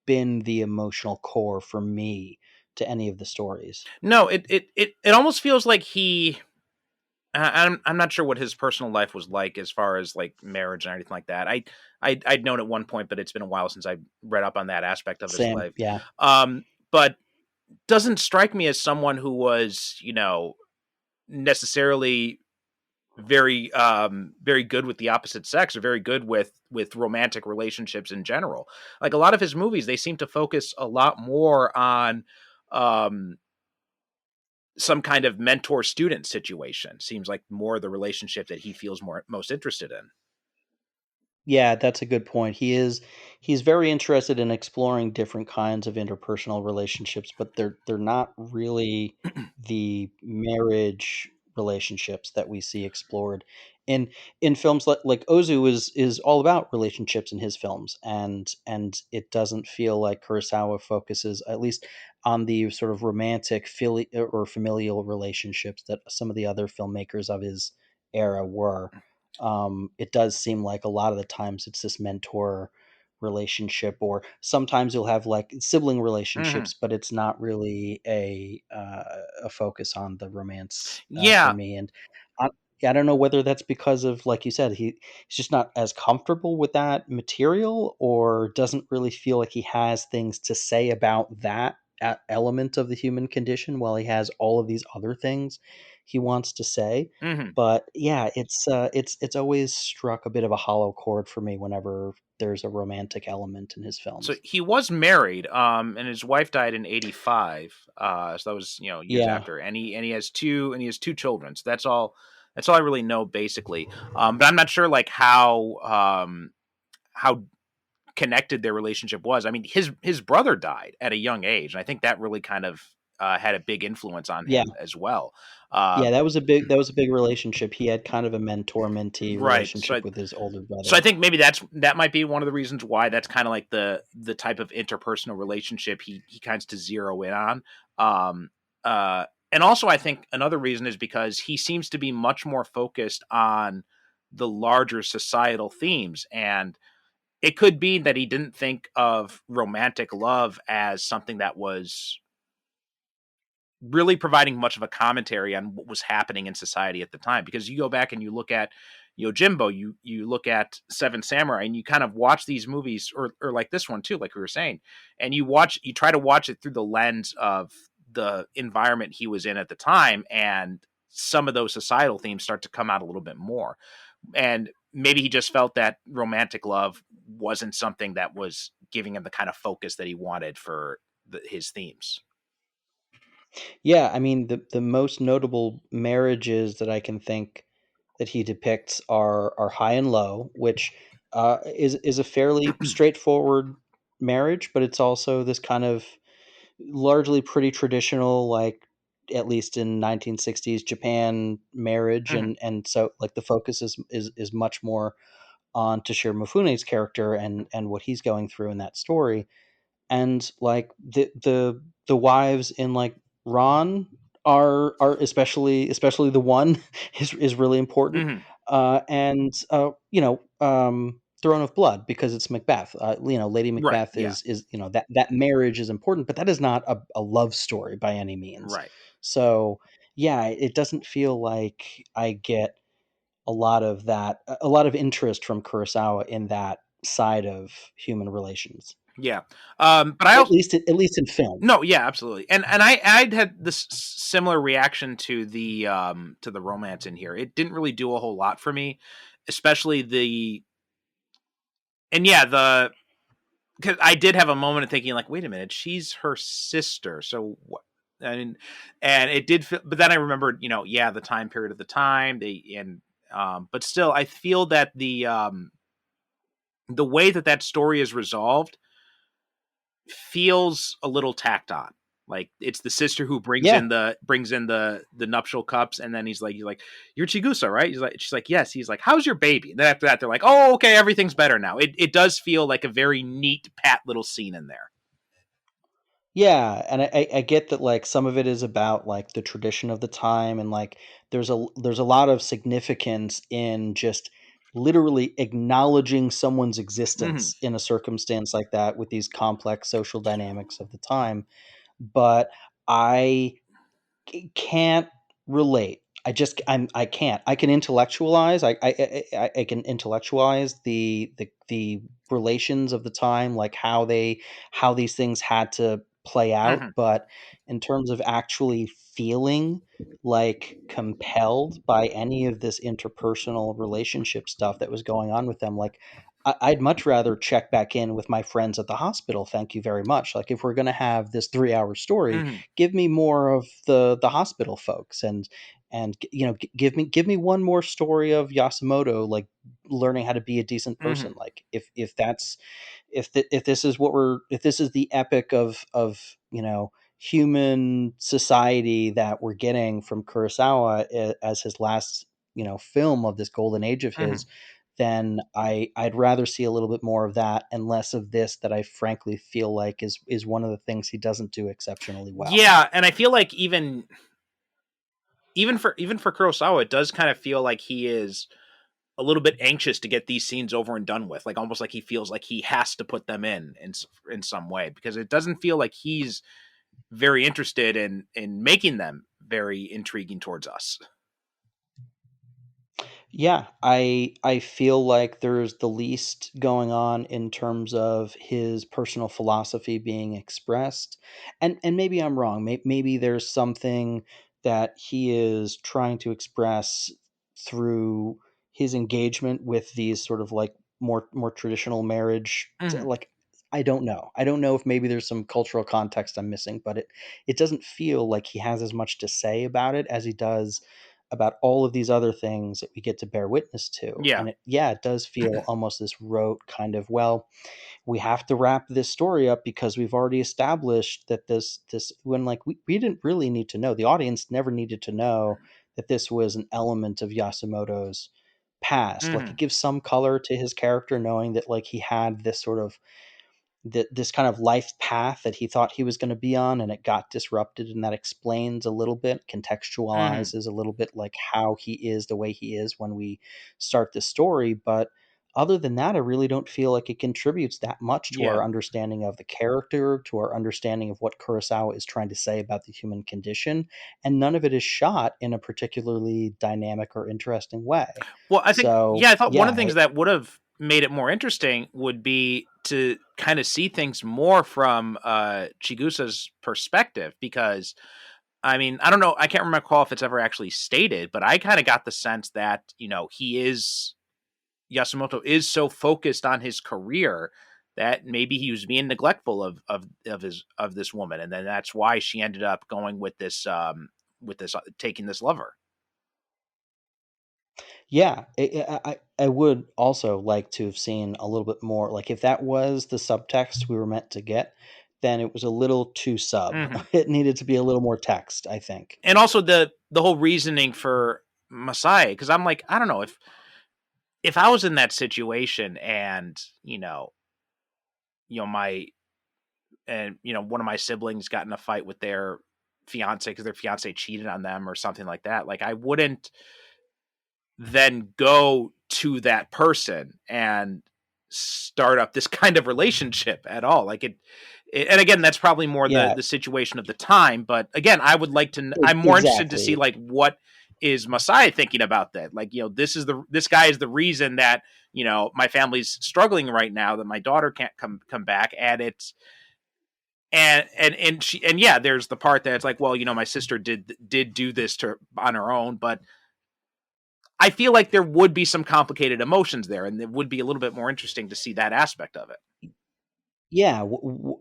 been the emotional core for me to any of the stories. No, it almost feels like I'm not sure what his personal life was like as far as like marriage and anything like that. I'd known at one point, but it's been a while since I read up on that aspect of his Same, life. yeah. But doesn't strike me as someone who was, necessarily very good with the opposite sex, or very good with romantic relationships in general. Like, a lot of his movies, they seem to focus a lot more on um some kind of mentor student situation. Seems like more the relationship that he feels most interested in. Yeah, that's a good point. He's very interested in exploring different kinds of interpersonal relationships, but they're not really the marriage relationships that we see explored in films like Ozu is all about relationships in his films, and it doesn't feel like Kurosawa focuses at least on the sort of romantic or familial relationships that some of the other filmmakers of his era were. It does seem like a lot of the times it's this mentor relationship, or sometimes you'll have like sibling Hmm. relationships, but it's not really a focus on the romance for Yeah. me. And I, I don't know whether that's because of, like you said, he's just not as comfortable with that material, or doesn't really feel like he has things to say about that element of the human condition, while he has all of these other things he wants to say. Hmm. But yeah, it's always struck a bit of a hollow chord for me whenever there's a romantic element in his So films. he was married, and his wife died in '85. So that was, years Yeah. after, and he has two children. So that's all I really know, basically. But I'm not sure like how connected their relationship was. I mean, his brother died at a young age, and I think that really kind of had a big influence on Yeah. him as well. Yeah, Um, that was a big relationship. He had kind of a mentor-mentee right. relationship with his older So I brother. think maybe that might be one of the reasons why that's kind of like the type of interpersonal relationship he kinds to zero in on. Um, and also, I think another reason is because he seems to be much more focused on the larger societal themes, and it could be that he didn't think of romantic love as something that was really providing much of a commentary on what was happening in society at the time. Because you go back and you look at, Jimbo, you look at Seven Samurai, and you kind of watch these movies, or like this one too, like we were saying, and you try to watch it through the lens of the environment he was in at the time, and some of those societal themes start to come out a little bit more. And maybe he just felt that romantic love wasn't something that was giving him the kind of focus that he wanted for his themes. Yeah, I mean, the most notable marriages that I can think that he depicts are High and Low, which is a fairly straightforward marriage, but it's also this kind of largely pretty traditional, like at least in 1960s Japan marriage, Mhm. and so like the focus is much more on Toshiro Mifune's character and what he's going through in that story. And like the wives in like Ron are especially the one is really important. Mhm. And Throne of Blood, because it's Macbeth. Lady Right. Macbeth Yeah. is that marriage is important, but that is not a love story by any means. Right. So yeah, it doesn't feel like I get a lot of interest from Kurosawa in that side of human relations. Yeah. But I also At least in film. no, yeah, absolutely. And I'd had this similar reaction to the romance in here. It didn't really do a whole lot for me, especially the and yeah, the because I did have a moment of thinking like, wait a minute, she's her sister. So what? And it did feel, but then I remembered, yeah, the time period of the time, but still, I feel that the way that story is resolved feels a little tacked on. Like, it's the sister who Yeah. brings in the nuptial cups, and then he's like, "You're Chigusa, right?" She's like, "Yes." He's like, "How's your baby?" And then after that, they're like, "Oh, okay, everything's better now." It does feel like a very neat, pat little scene in there. Yeah, and I get that, like, some of it is about, like, the tradition of the time, and, like, there's a lot of significance in just literally acknowledging someone's Hmm. existence in a circumstance like that with these complex social dynamics of the time. But I can't relate. I can't. I can intellectualize. I can intellectualize the relations of the time, like how these things had to play out. Hmm. But in terms of actually feeling like compelled by any of this interpersonal relationship stuff that was going on with them, like I'd much rather check back in with my friends at the hospital. Thank you very much. Like if we're going to have this 3 hour story, Hmm. give me more of the hospital folks, and give me one more story of Yasumoto like learning how to be a decent Hmm. person. Like if that's if this is what we're if this is the epic of human society that we're getting from Kurosawa as his last film of this golden age of Hmm. his, then I'd rather see a little bit more of that and less of this that I frankly feel like is one of the things he doesn't do exceptionally well. Yeah, and I feel like even for Kurosawa, it does kind of feel like he is a little bit anxious to get these scenes over and done with, like almost like he feels like he has to put them in some way, because it doesn't feel like he's very interested in making them very intriguing towards us. Yeah, I feel like there's the least going on in terms of his personal philosophy being expressed. And maybe I'm wrong. Maybe there's something that he is trying to express through his engagement with these sort of like more traditional marriage, Hmm. like I don't know. I don't know if maybe there's some cultural context I'm missing, but it doesn't feel like he has as much to say about it as he does about all of these other things that we get to bear witness to. Yeah. And it does feel almost this rote kind of, well, we have to wrap this story up because we've already established that this when like we didn't really need to know. The audience never needed to know that this was an element of Yasumoto's past. Like it Hmm. gives some color to his character knowing that like he had this sort of this kind of life path that he thought he was going to be on, and it got disrupted, and that explains a little bit, Hmm. contextualizes a little bit like how he is the way he is when we start the story. But other than that, I really don't feel like it contributes that much to Yeah. our understanding of the character, to our understanding of what Kurosawa is trying to say about the human condition, and none of it is shot in a particularly dynamic or interesting way. Well, I think, So yeah, I thought one of yeah, the things that would have made it more interesting would be to kind of see things more from Chigusa's perspective, because I mean, I don't know, I can't recall if it's ever actually stated, but I kind of got the sense that, he is Yasumoto is so focused on his career that maybe he was being neglectful of this woman, and then that's why she ended up going with this taking this lover. yeah, I would also like to have seen a little bit more. Like if that was the subtext we were meant to get, then it was a little too sub. Hmm. It needed to be a little more text, I think. And also the whole reasoning for Masai, because I'm like, I don't know, if I was in that situation and my one of my siblings got in a fight with their fiance because their fiance cheated on them or something like that, like I wouldn't then go to that person and start up this kind of relationship at all. Like and again, that's probably more the Yeah, the situation of the time. But again, I would like to. I'm more interested to see exactly. like what is Masai thinking about that. Like this guy is the reason that my family's struggling right now. That my daughter can't come back, and it's and yeah, there's the part that it's like, well, my sister did do this to on her own, but I feel like there would be some complicated emotions there, and it would be a little bit more interesting to see that aspect of it. Yeah,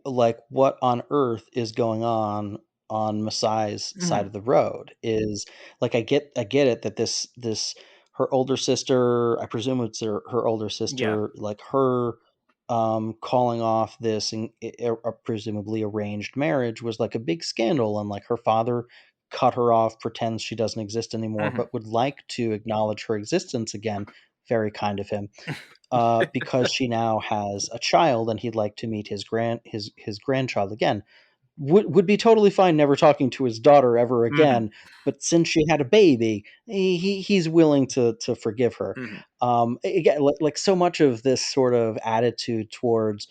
like what on earth is going on Masai's side Mhm. of the road? Is like I get it that this her older sister, I presume it's her older Yeah. sister, like her calling off this presumably arranged marriage was like a big scandal, and like her father cut her off, pretends she doesn't exist anymore, Mhm. but would like to acknowledge her existence again. Very kind of him, because she now has a child and he'd like to meet his grandchild again. Would be totally fine never talking to his daughter ever Mhm. again, but since she had a baby, he's willing to forgive her. Mhm. Again, like so much of this sort of attitude towards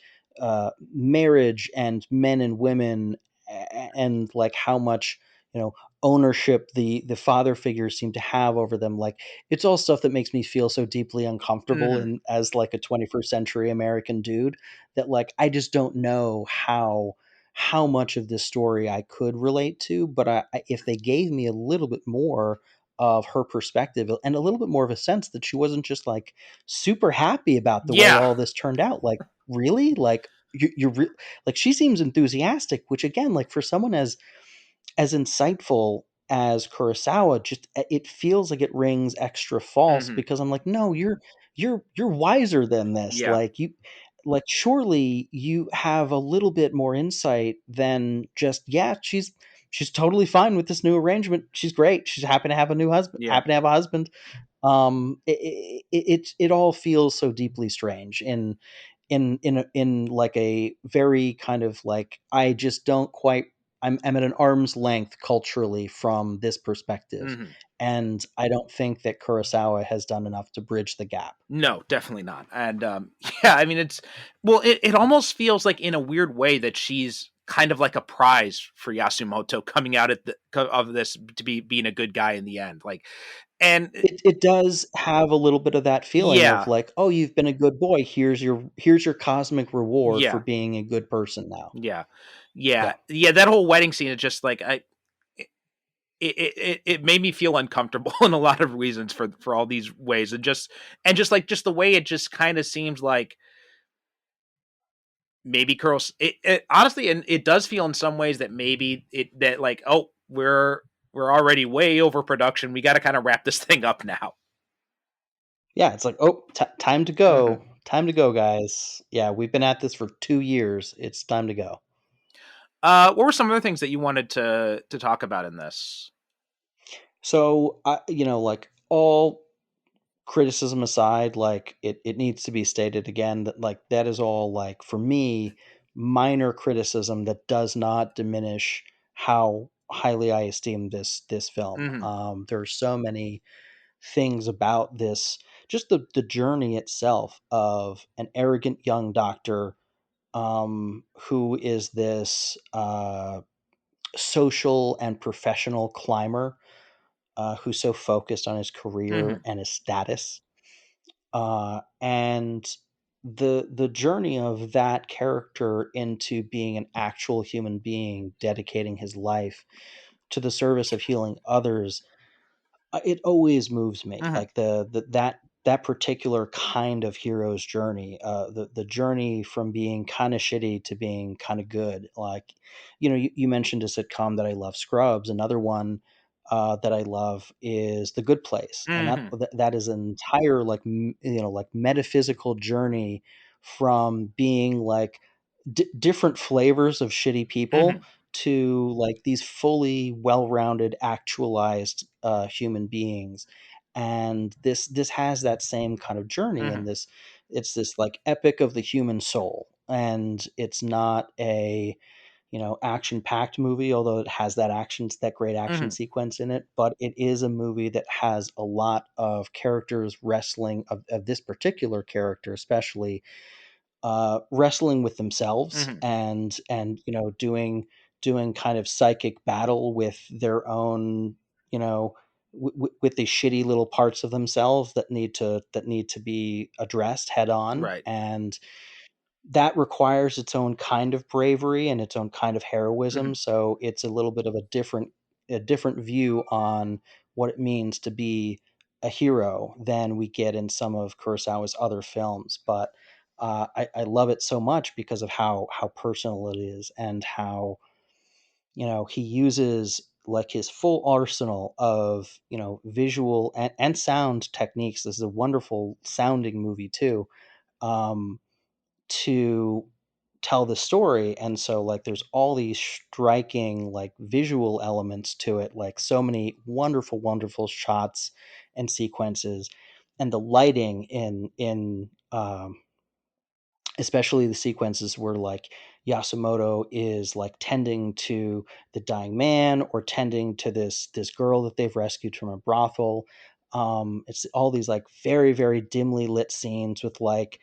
marriage and men and women and like how much, you know, ownership the father figures seem to have over them. Like, it's all stuff that makes me feel so deeply uncomfortable Hmm. in as like a 21st century American dude, that like I just don't know how much of this story I could relate to. But if they gave me a little bit more of her perspective and a little bit more of a sense that she wasn't just like super happy about the way Yeah. all this turned out, like really, like like she seems enthusiastic, which again, like for someone as insightful as Kurosawa, just it feels like it rings extra false, Hmm. because I'm like, no, you're wiser than this. Yeah. Like you, like surely you have a little bit more insight than just, yeah, she's totally fine with this new arrangement. She's great. She's happy to have a new husband. Yeah. Happy to have a husband. It all feels so deeply strange in like a very kind of like, I just don't quite, I'm at an arm's length culturally from this perspective, Hmm. and I don't think that Kurosawa has done enough to bridge the gap. No, definitely not. And yeah, I mean, it almost feels like in a weird way that she's kind of like a prize for Yasumoto coming out of this to be being a good guy in the end. Like, and It does have a little bit of that feeling of yeah, like, oh, you've been a good boy. Here's your cosmic reward for yeah, being a good person now. yeah, Yeah. yeah. That whole wedding scene is just like it, it made me feel uncomfortable in a lot of reasons for all these ways, and just the way it just kind of seems like maybe curls it honestly, and it does feel in some ways that maybe it that like, oh, we're already way over production, we got to kind of wrap this thing up now. Yeah, it's like, "Oh, time to Hmm. go. Time to go, guys. Yeah, we've been at this for 2 years. It's time to go." What were some other things that you wanted to talk about in this? So, like, all criticism aside, like, it needs to be stated again that, like, that is all, like, for me, minor criticism that does not diminish how highly I esteem this film. Hmm. There are so many things about this, just the journey itself of an arrogant young doctor, who is this social and professional climber, who's so focused on his career Hmm. and his status, and the journey of that character into being an actual human being, dedicating his life to the service of healing others. It always moves me, Hmm. like that particular kind of hero's journey, the journey from being kind of shitty to being kind of good. Like, you mentioned a sitcom that I love, Scrubs. Another one that I love is The Good Place, and that Hmm. that is an entire like like metaphysical journey from being like different flavors of shitty people Hmm. to like these fully well-rounded, actualized human beings. And this has that same kind of journey, and Hmm. this it's this like epic of the human soul. And it's not a, action packed movie, although it has that great action Hmm. sequence in it. But it is a movie that has a lot of characters wrestling, of this particular character especially, wrestling with themselves, Hmm. and doing kind of psychic battle with their own, with these shitty little parts of themselves that need to be addressed head on. Right. And that requires its own kind of bravery and its own kind of heroism. Hmm. So it's a little bit of a different view on what it means to be a hero than we get in some of Kurosawa's other films. But I love it so much because of how personal it is, and how, he uses like his full arsenal of, visual and sound techniques. This is a wonderful sounding movie too, um, to tell the story. And so like there's all these striking like visual elements to it, like so many wonderful, wonderful shots and sequences. And the lighting in especially the sequences where like Yasumoto is like tending to the dying man, or tending to this girl that they've rescued from a brothel. It's all these like very, very dimly lit scenes with like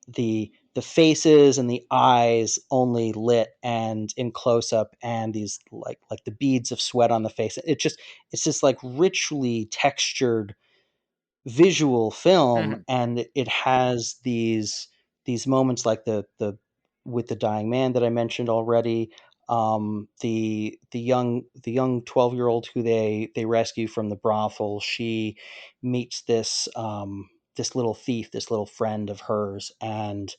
the the faces and the eyes only lit and in close up, and these like the beads of sweat on the face. It's just like richly textured visual film, Mm-hmm. and it has these moments like the with the dying man that I mentioned already. The young 12-year-old who they rescue from the brothel, she meets this little thief, this little friend of hers, and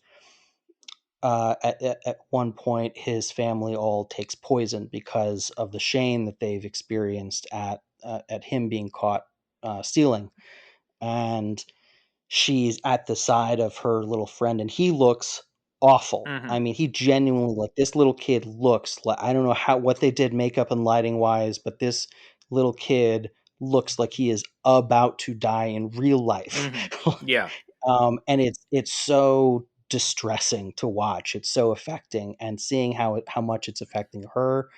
at one point his family all takes poison because of the shame that they've experienced at him being caught stealing. And she's at the side of her little friend, and he looks awful. Mm-hmm. I mean, he genuinely, like, this little kid looks like, I don't know what they did makeup and lighting wise, but this little kid looks like he is about to die in real life. Mm-hmm. Yeah. And it's so distressing to watch. It's so affecting, and seeing how much it's affecting her.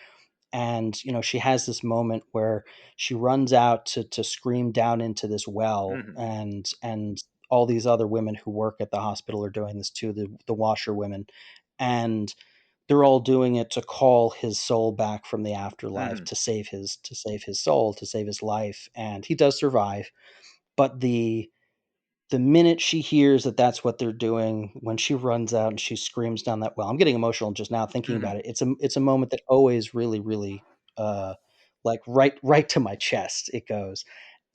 And she has this moment where she runs out to scream down into this well, Mm-hmm. and all these other women who work at the hospital are doing this too, the washerwomen, and they're all doing it to call his soul back from the afterlife, Mm-hmm. to save his soul, to save his life. And he does survive, but the minute she hears that that's what they're doing, when she runs out and she screams down that well, I'm getting emotional just now thinking Mm-hmm. about it. It's a moment that always really, really, uh, like, right to my chest it goes.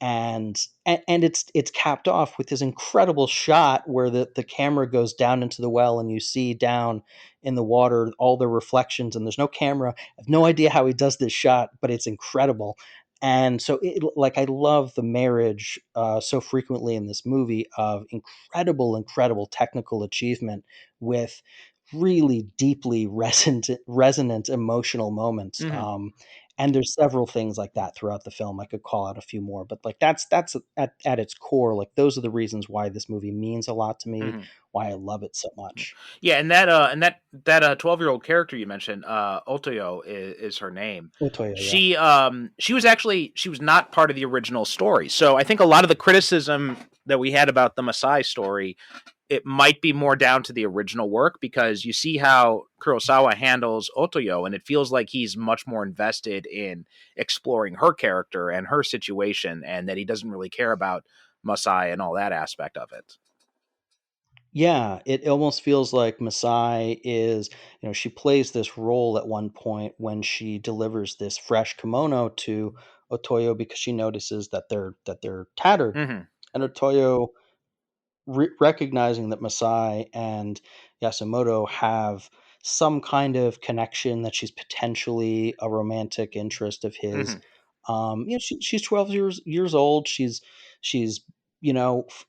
And it's capped off with this incredible shot where the camera goes down into the well, and you see down in the water all the reflections, and there's no camera. I have no idea how he does this shot, but it's incredible. And so, like, I love the marriage so frequently in this movie of incredible technical achievement with really deeply resonant emotional moments. Mm-hmm. And there's several things like that throughout the film. I could call out a few more, but like that's at its core, like, those are the reasons why this movie means a lot to me, Mm-hmm. why I love it so much. Yeah, and that 12-year-old character you mentioned, Otoyo is her name. Otoyo, yeah. She was not part of the original story. So I think a lot of the criticism that we had about the Masai story, it might be more down to the original work, because you see how Kurosawa handles Otoyo, and it feels like he's much more invested in exploring her character and her situation, and that he doesn't really care about Masai and all that aspect of it. Yeah, it almost feels like Masai is, she plays this role at one point when she delivers this fresh kimono to Otoyo, because she notices that they're tattered. Mm-hmm. And Otoyo, recognizing that Masai and Yasumoto have some kind of connection, that she's potentially a romantic interest of his. Mm-hmm. She's 12 years old. She's you know, f-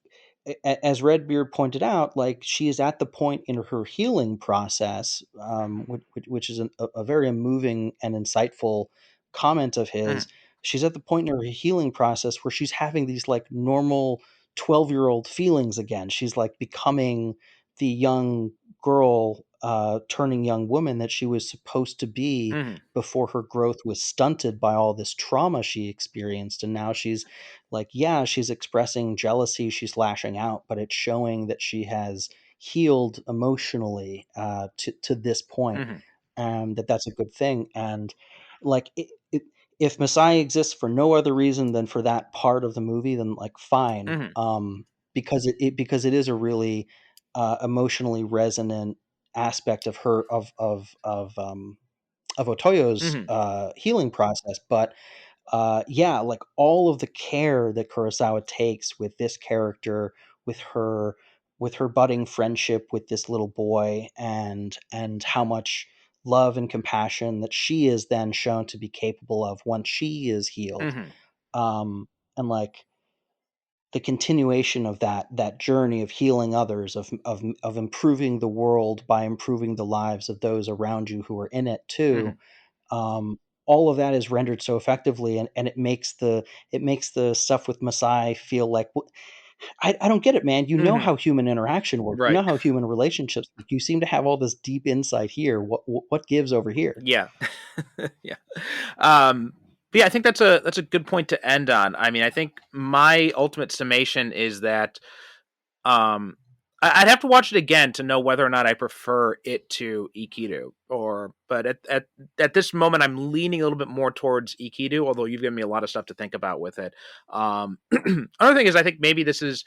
as Redbeard pointed out, like, she is at the point in her healing process, which is a very moving and insightful comment of Mm-hmm. his. She's at the point in her healing process where she's having these, like, normal 12-year-old feelings again. She's like becoming the young girl, turning young woman that she was supposed to be Mm-hmm. before her growth was stunted by all this trauma she experienced. And now she's like, yeah, she's expressing jealousy, she's lashing out, but it's showing that she has healed emotionally, to this point, Mm-hmm. that's a good thing. And, like, if Messiah exists for no other reason than for that part of the movie, then, like, fine, Mm-hmm. because it is a really emotionally resonant aspect of her of Otoyo's Mm-hmm. healing process. But yeah, like, all of the care that Kurosawa takes with this character, with her with her budding friendship with this little boy, and how much love and compassion that she is then shown to be capable of once she is healed. Mm-hmm. And, like, the continuation of that journey of healing others, of improving the world by improving the lives of those around you who are in it Mm-hmm. too. All of that is rendered so effectively, and it makes the stuff with Masai feel like, I don't get it, man. You know Mm-hmm. how human interaction works. You Right. know how human relationships work. You seem to have all this deep insight here. What gives over here? Yeah. Yeah. But yeah, I think that's a good point to end on. I mean, I think my ultimate summation is that um I'd have to watch it again to know whether or not I prefer it to Ikiru. But at this moment, I'm leaning a little bit more towards Ikiru, although you've given me a lot of stuff to think about with it. Another thing is, I think maybe this is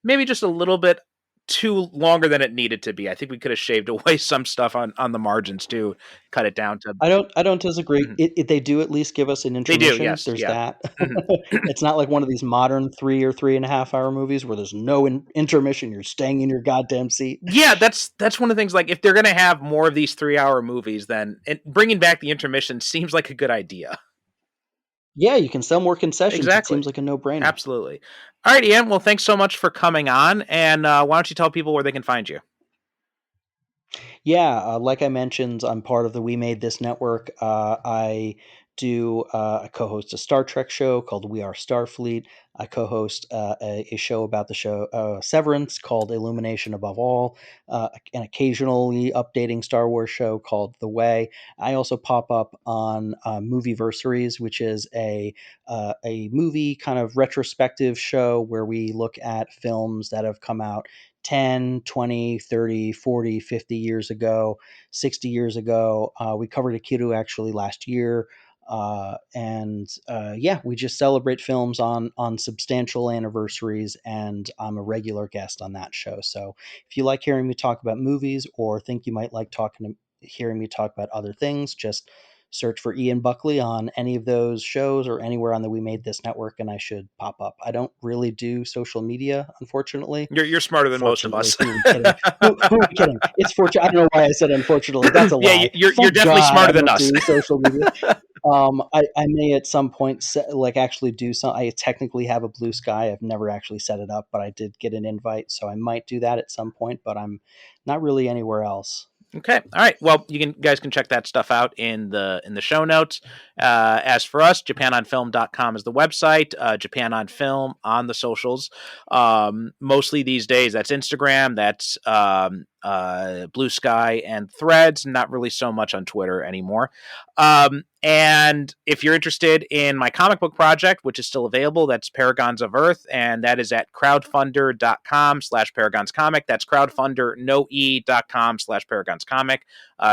maybe just a little bit too longer than it needed to be. I think we could have shaved away some stuff on the margins to cut it down to. I don't disagree. Mhm. They do at least give us an They do, intermission. yes, There's yeah. that. Mhm. It's not like one of these modern 3 or 3.5 hour movies where there's no intermission. You're staying in your goddamn seat. Yeah, that's one of the things. Like, if they're gonna have more of these 3-hour movies, then bringing back the intermission seems like a good idea. Yeah, you can sell more concessions. It Exactly. seems like a no-brainer. Absolutely. All right, Ian. Well, thanks so much for coming on, and why don't you tell people where they can find you? Yeah, like I mentioned, I'm part of the We Made This network. I co-host a Star Trek show called We Are Starfleet. I co-host a show about the show Severance called Illumination Above All, an occasionally updating Star Wars show called The Way. I also pop up on Movieversaries, which is a movie kind of retrospective show where we look at films that have come out 10, 20, 30, 40, 50 years ago, 60 years ago. We covered Ikiru actually last year. Yeah, we just celebrate films on substantial anniversaries, and I'm a regular guest on that show. So if you like hearing me talk about movies or think you might like hearing me talk about other things, just search for Ian Buckley on any of those shows or anywhere on the We Made This network, and I should pop up. I don't really do social media, unfortunately. You're smarter than most of Fortunately, us. who are we kidding? Who are we kidding? It's fortunate. I don't know why I said unfortunately. That's a Yeah, lie. you're Thank definitely God smarter I than don't us. do social media. I may at some point actually do some. I technically have a Blue Sky. I've never actually set it up, but I did get an invite, so I might do that at some point. But I'm not really anywhere else. Okay. All right. Well, guys can check that stuff out in the show notes. As for us, japanonfilm.com is the website. Japan on Film on the socials. Mostly these days, that's Instagram, that's Blue Sky, and Threads. Not really so much on Twitter anymore. And if you're interested in my comic book project, which is still available, that's Paragons of Earth, and that is at crowdfunder.com/paragonscomic. That's crowdfunder.com/paragonscomic.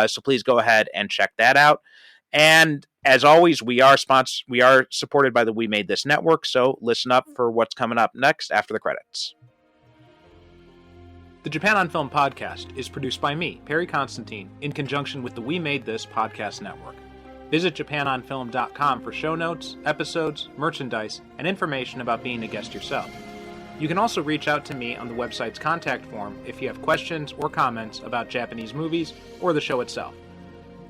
So please go ahead and check that out. And as always, we are supported by the We Made This network, so listen up for what's coming up next after the credits. The Japan on Film podcast is produced by me, Perry Constantine, in conjunction with the We Made This podcast network. Visit japanonfilm.com for show notes, episodes, merchandise, and information about being a guest yourself. You can also reach out to me on the website's contact form if you have questions or comments about Japanese movies or the show itself.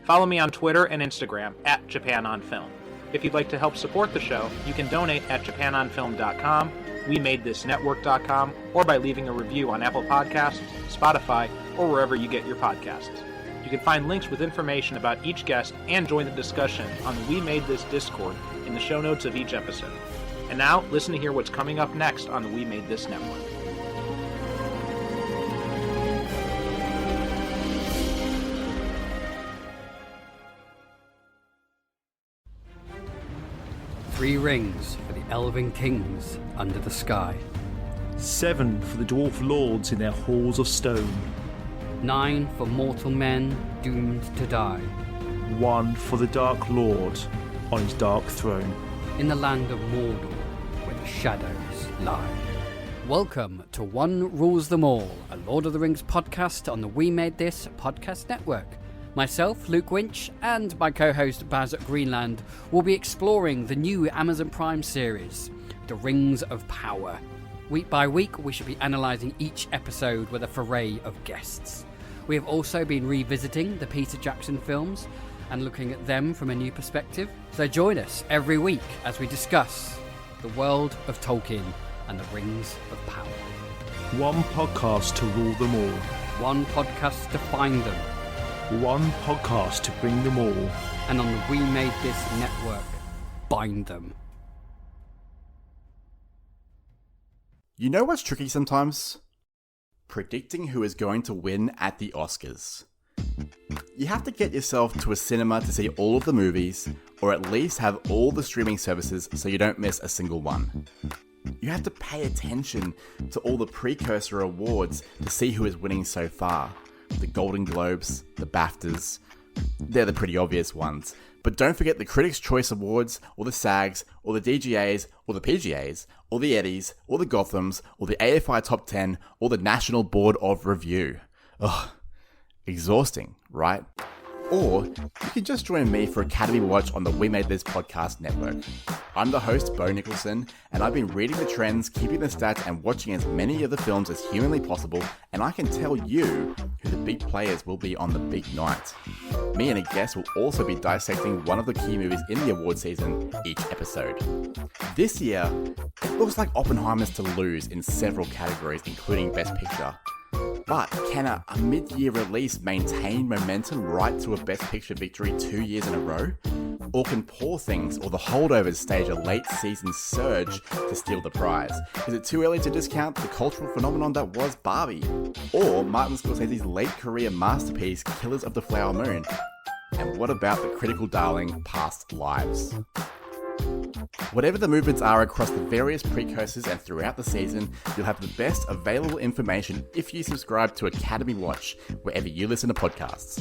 Follow me on Twitter and Instagram at JapanOnFilm. If you'd like to help support the show, you can donate at japanonfilm.com, wemadethisnetwork.com, or by leaving a review on Apple Podcasts, Spotify, or wherever you get your podcasts. You can find links with information about each guest and join the discussion on the We Made This Discord in the show notes of each episode. And now, listen to hear what's coming up next on the We Made This network. Three rings for the elven kings under the sky. 7 for the dwarf lords in their halls of stone. 9 for mortal men doomed to die. 1 for the Dark Lord on his dark throne. In the land of Mordor, where the shadows lie. Welcome to One Rules Them All, a Lord of the Rings podcast on the We Made This podcast network. Myself, Luke Winch, and my co-host Baz Greenland will be exploring the new Amazon Prime series, The Rings of Power. Week by week, we should be analysing each episode with a foray of guests. We have also been revisiting the Peter Jackson films and looking at them from a new perspective. So join us every week as we discuss the world of Tolkien and the Rings of Power. 1 podcast to rule them all. 1 podcast to find them. 1 podcast to bring them all. And on the We Made This network, bind them. You know what's tricky sometimes? Predicting who is going to win at the Oscars. You have to get yourself to a cinema to see all of the movies, or at least have all the streaming services so you don't miss a single one. you have to pay attention to all the precursor awards to see who is winning so far. The Golden Globes, the BAFTAs, they're the pretty obvious ones. But don't forget the Critics' Choice Awards, or the SAGs, or the DGAs, or the PGAs, or the Eddies, or the Gothams, or the AFI Top 10, or the National Board of Review. Ugh, exhausting, right? Or you can just join me for Academy Watch on the We Made This podcast network. I'm the host, Bo Nicholson, and I've been reading the trends, keeping the stats, and watching as many of the films as humanly possible, and I can tell you who the big players will be on the big night. Me and a guest will also be dissecting one of the key movies in the award season each episode. This year, it looks like Oppenheimer's to lose in several categories, including Best Picture. But can a mid-year release maintain momentum right to a Best Picture victory 2 years in a row? Or can Poor Things or The Holdovers stage a late season surge to steal the prize? Is it too early to discount the cultural phenomenon that was Barbie? Or Martin Scorsese's late career masterpiece, Killers of the Flower Moon? And what about the critical darling Past Lives? Whatever the movements are across the various precursors and throughout the season, you'll have the best available information if you subscribe to Academy Watch wherever you listen to podcasts.